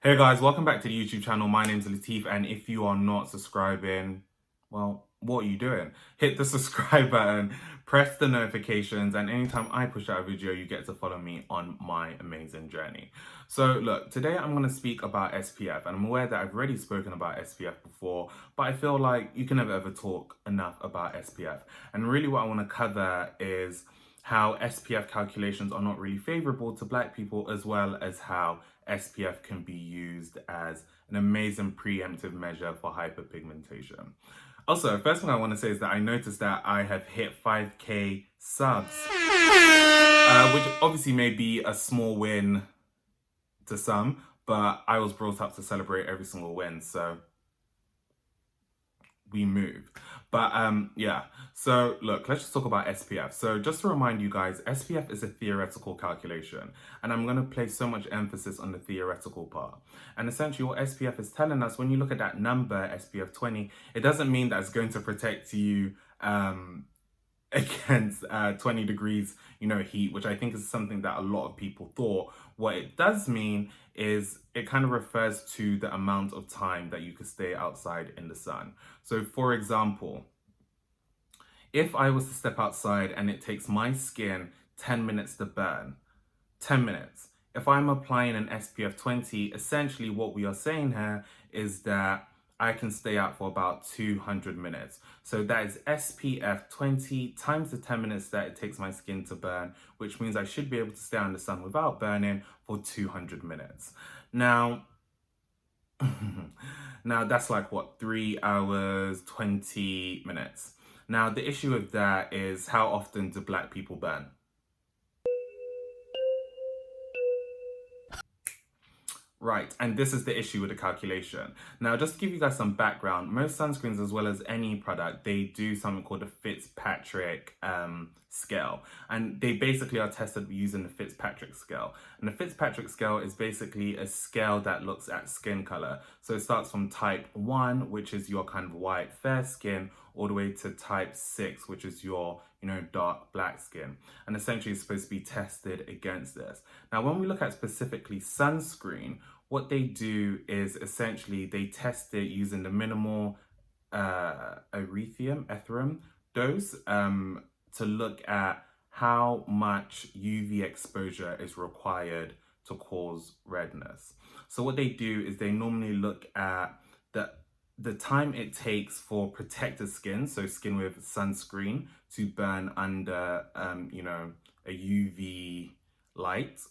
Hey guys, welcome back to the YouTube channel. My name's Lateef, and if you are not subscribing, well, what are you doing? Hit the subscribe button, press the notifications, and anytime I push out a video, you get to follow me on my amazing journey. So look, today I'm going to speak about SPF, and I'm aware that I've already spoken about SPF before, but I feel like you can never ever talk enough about SPF. And really what I want to cover is how SPF calculations are not really favorable to Black people, as well as how SPF can be used as an amazing preemptive measure for hyperpigmentation. Also, first thing I want to say is that I noticed that I have hit 5k subs, which obviously may be a small win to some, but I was brought up to celebrate every single win, so we move. But yeah, so look, let's just talk about SPF. So just to remind you guys, SPF is a theoretical calculation, and I'm going to place so much emphasis on the theoretical part. And essentially what SPF is telling us, when you look at that number, SPF 20, it doesn't mean that it's going to protect you against 20 degrees, heat, which I think is something that a lot of people thought. What it does mean is it kind of refers to the amount of time that you could stay outside in the sun. So for example, if I was to step outside and it takes my skin 10 minutes to burn, 10 minutes. If I'm applying an SPF 20, essentially what we are saying here is that I can stay out for about 200 minutes. So that is SPF 20 times the 10 minutes that it takes my skin to burn, which means I should be able to stay out in the sun without burning for 200 minutes. Now, now that's like what, 3 hours, 20 minutes. Now, the issue with that is, how often do Black people burn? Right, and this is the issue with the calculation. Now, just to give you guys some background, most sunscreens, as well as any product, they do something called the Fitzpatrick scale. And they basically are tested using the Fitzpatrick scale. And the Fitzpatrick scale is basically a scale that looks at skin color. So it starts from type 1, which is your kind of white, fair skin, all the way to type 6, which is your, dark black skin. And essentially it's supposed to be tested against this. Now, when we look at specifically sunscreen, what they do is essentially they test it using the minimal erythrum dose to look at how much UV exposure is required to cause redness. So what they do is they normally look at the time it takes for protected skin, so skin with sunscreen, to burn under a UV light,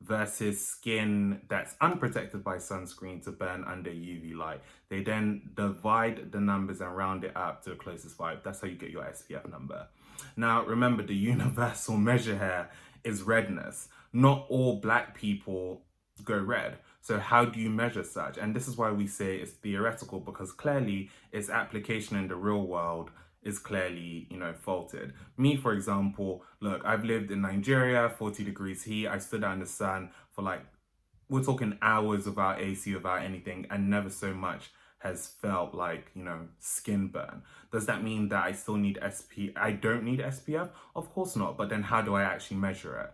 versus skin that's unprotected by sunscreen to burn under UV light. They then divide the numbers and round it up to the closest 5. That's how you get your SPF number. Now, remember, the universal measure here is redness. Not all Black people go red. So how do you measure such? And this is why we say it's theoretical, because clearly its application in the real world is clearly, faulted. Me, for example, look, I've lived in Nigeria, 40 degrees heat. I stood out in the sun for we're talking hours without AC, without anything, and never so much has felt like, skin burn. Does that mean that I still need I don't need SPF? Of course not. But then how do I actually measure it?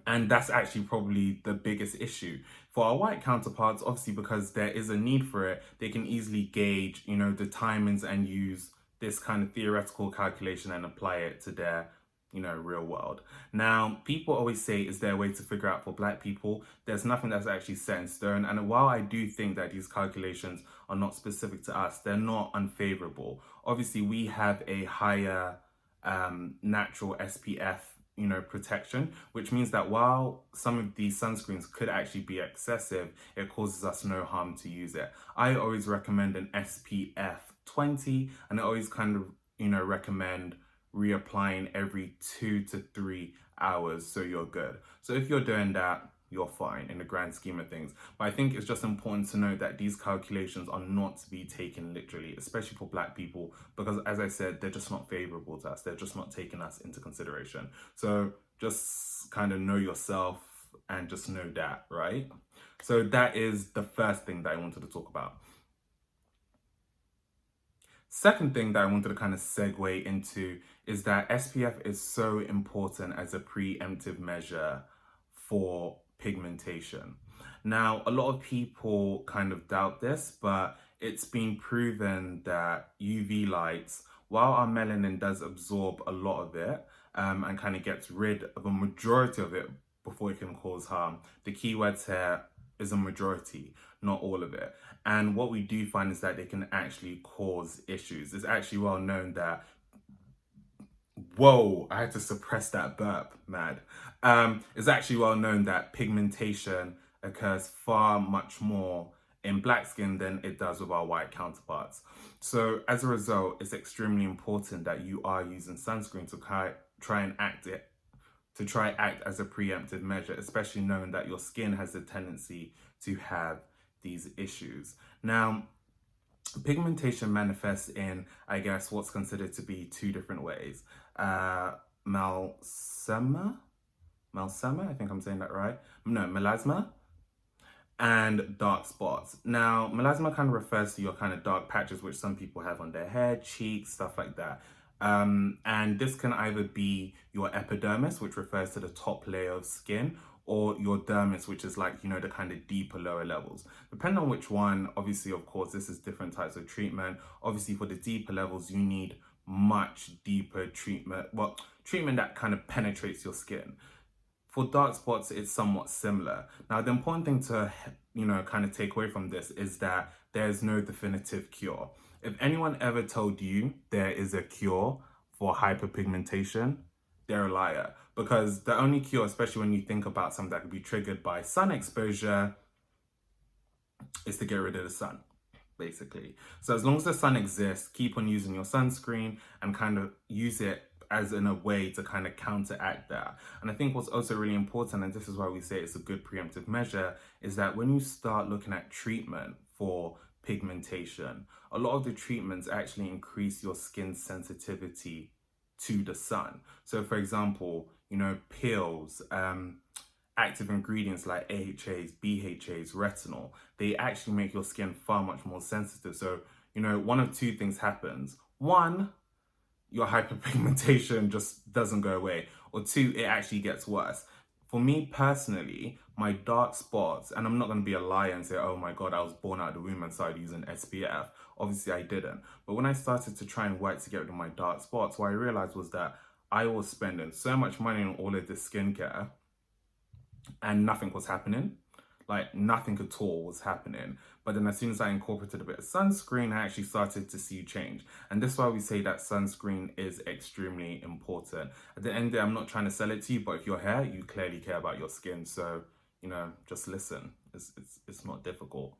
And that's actually probably the biggest issue. For our white counterparts, obviously, because there is a need for it, they can easily gauge, the timings and use this kind of theoretical calculation and apply it to their, real world. Now, people always say, is there a way to figure out for Black people? There's nothing that's actually set in stone. And while I do think that these calculations are not specific to us, they're not unfavorable. Obviously, we have a higher natural SPF protection, which means that while some of these sunscreens could actually be excessive, it causes us no harm to use it. I always recommend an SPF 20, and I always kind of, recommend reapplying every 2 to 3 hours, so you're good. So if you're doing that, you're fine in the grand scheme of things. But I think it's just important to note that these calculations are not to be taken literally, especially for Black people, because as I said, they're just not favorable to us. They're just not taking us into consideration. So just kind of know yourself and just know that, right? So that is the first thing that I wanted to talk about. Second thing that I wanted to kind of segue into is that SPF is so important as a preemptive measure for pigmentation. Now, a lot of people kind of doubt this, but it's been proven that UV lights, while our melanin does absorb a lot of it, and kind of gets rid of a majority of it before it can cause harm. The key words here is a majority, not all of it. And what we do find is that they can actually cause issues. It's actually well known that, whoa, I had to suppress that burp, mad. It's actually well known that pigmentation occurs far much more in black skin than it does with our white counterparts. So as a result, it's extremely important that you are using sunscreen to try and act as a preemptive measure, especially knowing that your skin has a tendency to have these issues. Now, pigmentation manifests in, I guess, what's considered to be two different ways. Melasma, I think I'm saying that right. No, melasma, and dark spots. Now, melasma kind of refers to your kind of dark patches, which some people have on their hair, cheeks, stuff like that. And this can either be your epidermis, which refers to the top layer of skin, or your dermis, which is like, the kind of deeper, lower levels. Depending on which one, obviously, of course, this is different types of treatment. Obviously, for the deeper levels, you need much deeper treatment. Well, treatment that kind of penetrates your skin. For dark spots, it's somewhat similar. Now, the important thing to, kind of take away from this is that there's no definitive cure. If anyone ever told you there is a cure for hyperpigmentation, they're a liar. Because the only cure, especially when you think about something that could be triggered by sun exposure, is to get rid of the sun, basically. So as long as the sun exists, keep on using your sunscreen and kind of use it as in a way to kind of counteract that. And I think what's also really important, and this is why we say it's a good preemptive measure, is that when you start looking at treatment for pigmentation, a lot of the treatments actually increase your skin's sensitivity to the sun. So for example, pills, active ingredients like AHAs, BHAs, retinol, they actually make your skin far much more sensitive. So, one of two things happens. One, your hyperpigmentation just doesn't go away. Or two, it actually gets worse. For me personally, my dark spots, and I'm not going to be a liar and say, oh my God, I was born out of the womb and started using SPF. Obviously I didn't. But when I started to try and work to get rid of my dark spots, what I realized was that I was spending so much money on all of this skincare and nothing was happening. Like nothing at all was happening. But then as soon as I incorporated a bit of sunscreen, I actually started to see change. And this is why we say that sunscreen is extremely important. At the end of the day, I'm not trying to sell it to you, but if you're here, you clearly care about your skin. So, just listen. It's not difficult.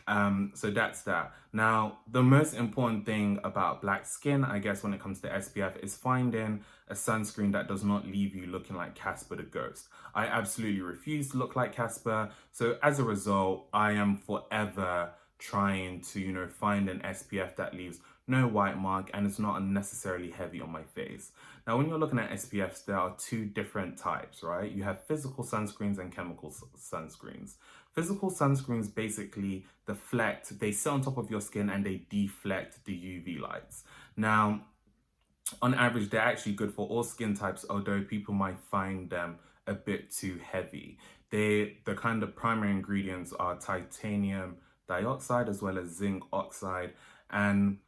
So that's that. Now, the most important thing about black skin, I guess, when it comes to SPF is finding a sunscreen that does not leave you looking like Casper the Ghost. I absolutely refuse to look like Casper. So as a result, I am forever trying to, find an SPF that leaves no white mark and it's not unnecessarily heavy on my face. Now, when you're looking at SPFs, there are two different types, right? You have physical sunscreens and chemical sunscreens. Physical sunscreens basically deflect, they sit on top of your skin and they deflect the UV lights. Now, on average, they're actually good for all skin types, although people might find them a bit too heavy. The kind of primary ingredients are titanium dioxide as well as zinc oxide, and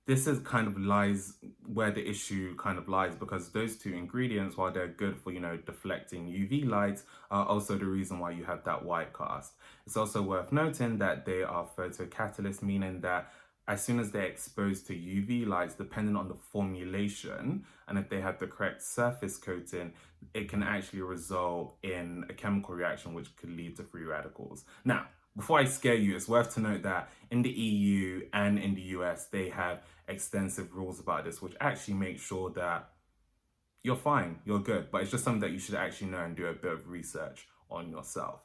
this is kind of lies where the issue kind of lies, because those two ingredients, while they're good for, deflecting UV lights, are also the reason why you have that white cast. It's also worth noting that they are photocatalysts, meaning that as soon as they're exposed to UV lights, depending on the formulation, and if they have the correct surface coating, it can actually result in a chemical reaction which could lead to free radicals. Now, before I scare you, it's worth to note that in the EU and in the US, they have extensive rules about this, which actually make sure that you're fine, you're good, but it's just something that you should actually know and do a bit of research on yourself.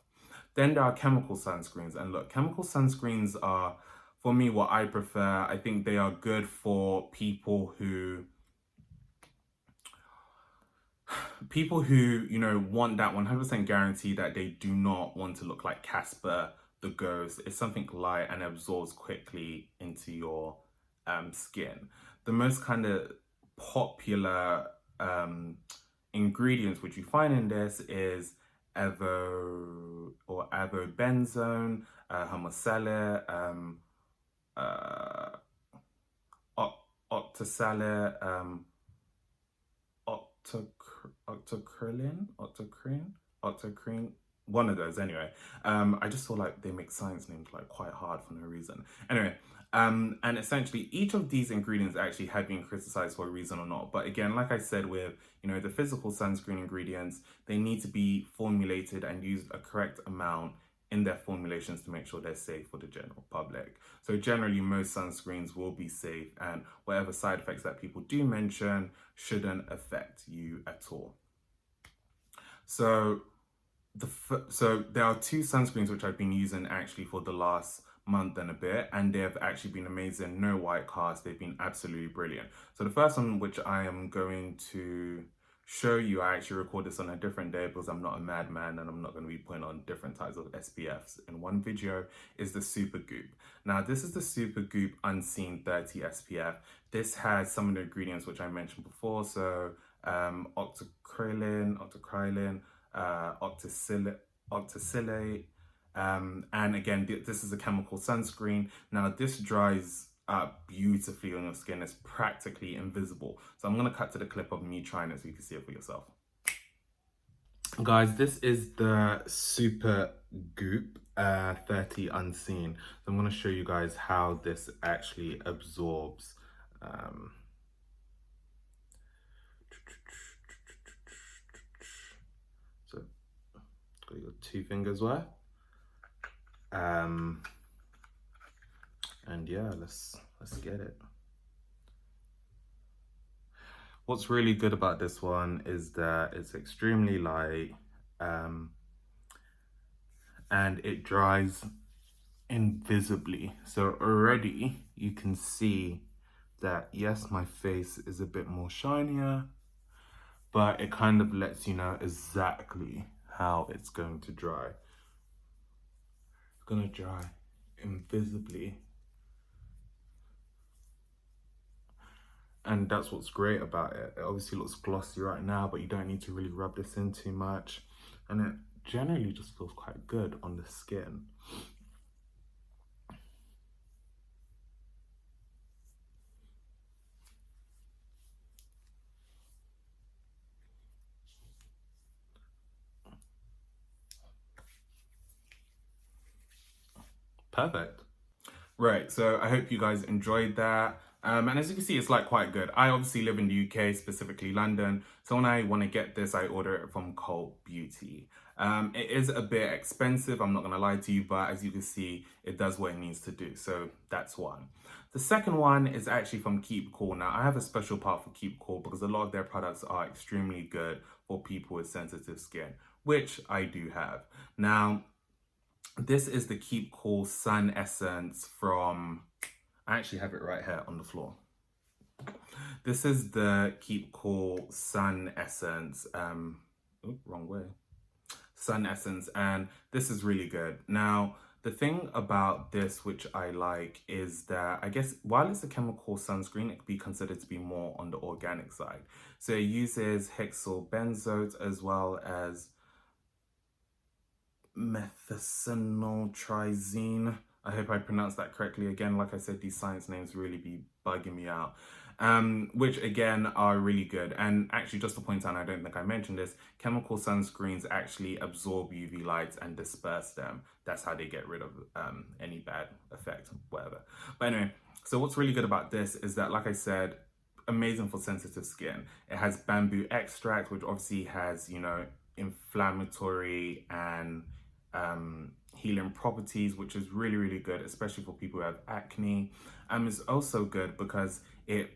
Then there are chemical sunscreens, and look, chemical sunscreens are, for me, what I prefer. I think they are good for people who, want that 100% guarantee that they do not want to look like Casper the Ghost. It's something light and absorbs quickly into your skin. The most kind of popular ingredients which you find in this is avobenzone, homosalate, octosalate, octocrene, one of those anyway. I just feel like they make science names like quite hard for no reason. Anyway, and essentially each of these ingredients actually have been criticized for a reason or not. But again, like I said, with the physical sunscreen ingredients, they need to be formulated and use a correct amount in their formulations to make sure they're safe for the general public. So generally most sunscreens will be safe, and whatever side effects that people do mention shouldn't affect you at all. So there are two sunscreens which I've been using actually for the last month and a bit, and they've actually been amazing. No white cast, they've been absolutely brilliant. So the first one which I am going to show you, I actually record this on a different day because I'm not a madman and I'm not going to be putting on different types of SPFs in one video, is the Super Goop. Now this is the Super Goop Unseen 30 SPF. This has some of the ingredients which I mentioned before, so octocrylene, octosylate, and again, this is a chemical sunscreen. Now this dries up beautifully on your skin. It's practically invisible. So I'm gonna cut to the clip of me trying it so you can see it for yourself. Guys, this is the Super Goop 30 Unseen. So I'm gonna show you guys how this actually absorbs. So got your 2 fingers worth. And yeah, let's get it. What's really good about this one is that it's extremely light, and it dries invisibly. So already you can see that yes, my face is a bit more shinier, but it kind of lets you know exactly how it's going to dry. It's gonna dry invisibly. And that's what's great about it. It obviously looks glossy right now, but you don't need to really rub this in too much. And it generally just feels quite good on the skin. Perfect. Right, so I hope you guys enjoyed that. And as you can see, it's like quite good. I obviously live in the UK, specifically London. So when I want to get this, I order it from Cult Beauty. It is a bit expensive, I'm not gonna lie to you, but as you can see, it does what it needs to do. So that's one. The second one is actually from Keep Cool. Now I have a special part for Keep Cool because a lot of their products are extremely good for people with sensitive skin, which I do have. Now, this is the Keep Cool Sun Essence from, I actually have it right here on the floor. This is the Keep Cool Sun Essence, wrong way. Sun Essence, and this is really good. Now, the thing about this which I like is that, I guess, while it's a chemical sunscreen, it could be considered to be more on the organic side. So it uses hexyl benzoate as well as methicillin. I hope I pronounced that correctly. Again, like I said, these science names really be bugging me out. Which again are really good. And actually, just to point out, I don't think I mentioned this, chemical sunscreens actually absorb UV lights and disperse them. That's how they get rid of any bad effect, whatever. But anyway, so what's really good about this is that, like I said, amazing for sensitive skin. It has bamboo extract, which obviously has, inflammatory and healing properties, which is really, really good, especially for people who have acne. It's also good because it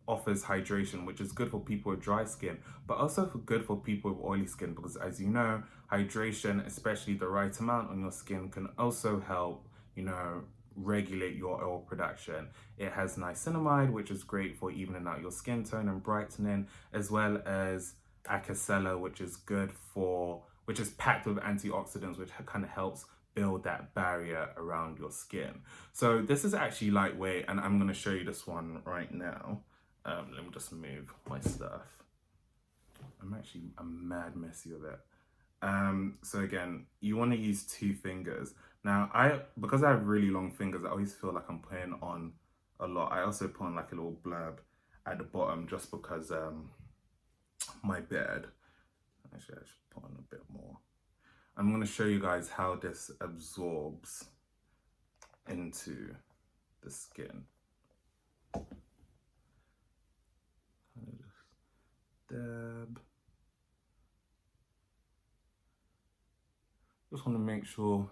offers hydration, which is good for people with dry skin, but also good for people with oily skin, because as you know, hydration, especially the right amount on your skin, can also help, regulate your oil production. It has niacinamide, which is great for evening out your skin tone and brightening, as well as acetylene, which is packed with antioxidants, which kind of helps build that barrier around your skin. So this is actually lightweight, and I'm going to show you this one right now. Let me just move my stuff. I'm mad messy with it. So again, you want to use 2 fingers. Now, because I have really long fingers, I always feel like I'm putting on a lot. I also put on like a little blurb at the bottom just because my bed. Actually, I should put on a bit more. I'm going to show you guys how this absorbs into the skin. Dab. Just want to make sure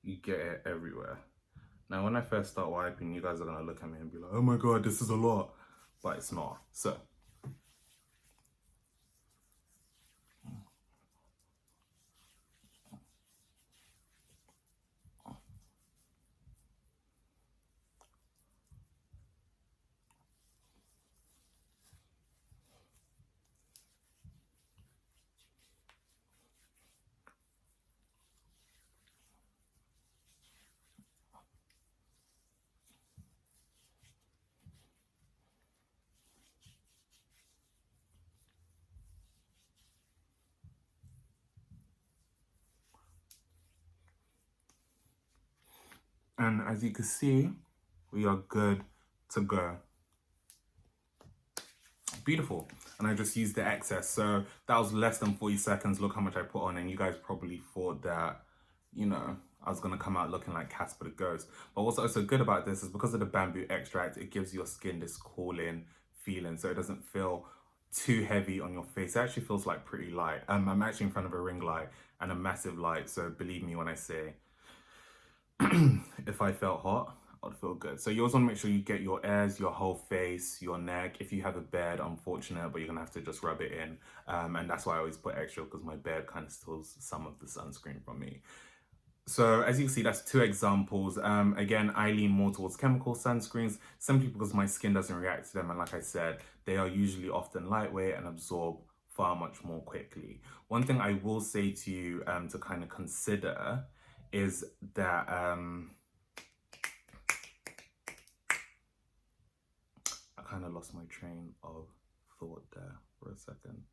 you get it everywhere. Now, when I first start wiping, you guys are going to look at me and be like, oh my God, this is a lot. But it's not. So, and as you can see, we are good to go. Beautiful. And I just used the excess. So that was less than 40 seconds. Look how much I put on, and you guys probably thought that, you know, I was going to come out looking like Casper the Ghost. But what's also good about this is because of the bamboo extract, it gives your skin this cooling feeling. So it doesn't feel too heavy on your face. It actually feels like pretty light. I'm actually in front of a ring light and a massive light. So believe me when I say, if I felt hot, I'd feel good. So you also want to make sure you get your ears, your whole face, your neck. If you have a beard, unfortunate, but you're going to have to just rub it in. And that's why I always put extra, because my beard kind of steals some of the sunscreen from me. So as you can see, that's 2 examples. Again, I lean more towards chemical sunscreens simply because my skin doesn't react to them. And like I said, they are usually often lightweight and absorb far much more quickly. One thing I will say to you to kind of consider is that I kind of lost my train of thought there for a second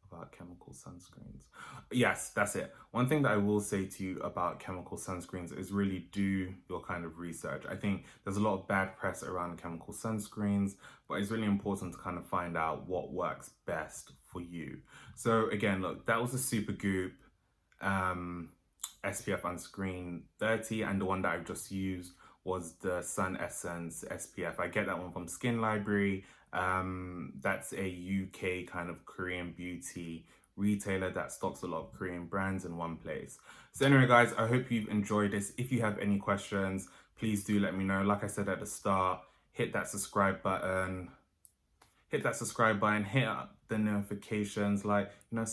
about chemical sunscreens. Yes, that's it. One thing that I will say to you about chemical sunscreens is really do your kind of research. I think there's a lot of bad press around chemical sunscreens, but it's really important to kind of find out what works best for you. So again, look, that was a Super Goop SPF Sunscreen 30, and the one that I've just used was the Sun Essence SPF. I get that one from Skin Library. That's a UK kind of Korean beauty retailer that stocks a lot of Korean brands in one place. So anyway, guys, I hope you've enjoyed this. If you have any questions, please do let me know. Like I said at the start, hit that subscribe button, hit up the notifications, like, you know,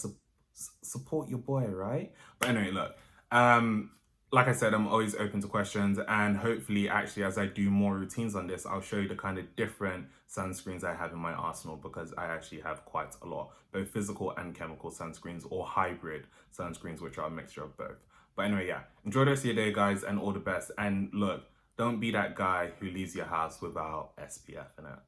support your boy, right? But anyway, look, like I said, I'm always open to questions, and hopefully actually as I do more routines on this, I'll show you the kind of different sunscreens I have in my arsenal, because I actually have quite a lot, both physical and chemical sunscreens, or hybrid sunscreens, which are a mixture of both. But anyway, yeah, enjoy the rest of your day, guys, and all the best. And look, don't be that guy who leaves your house without SPF in it.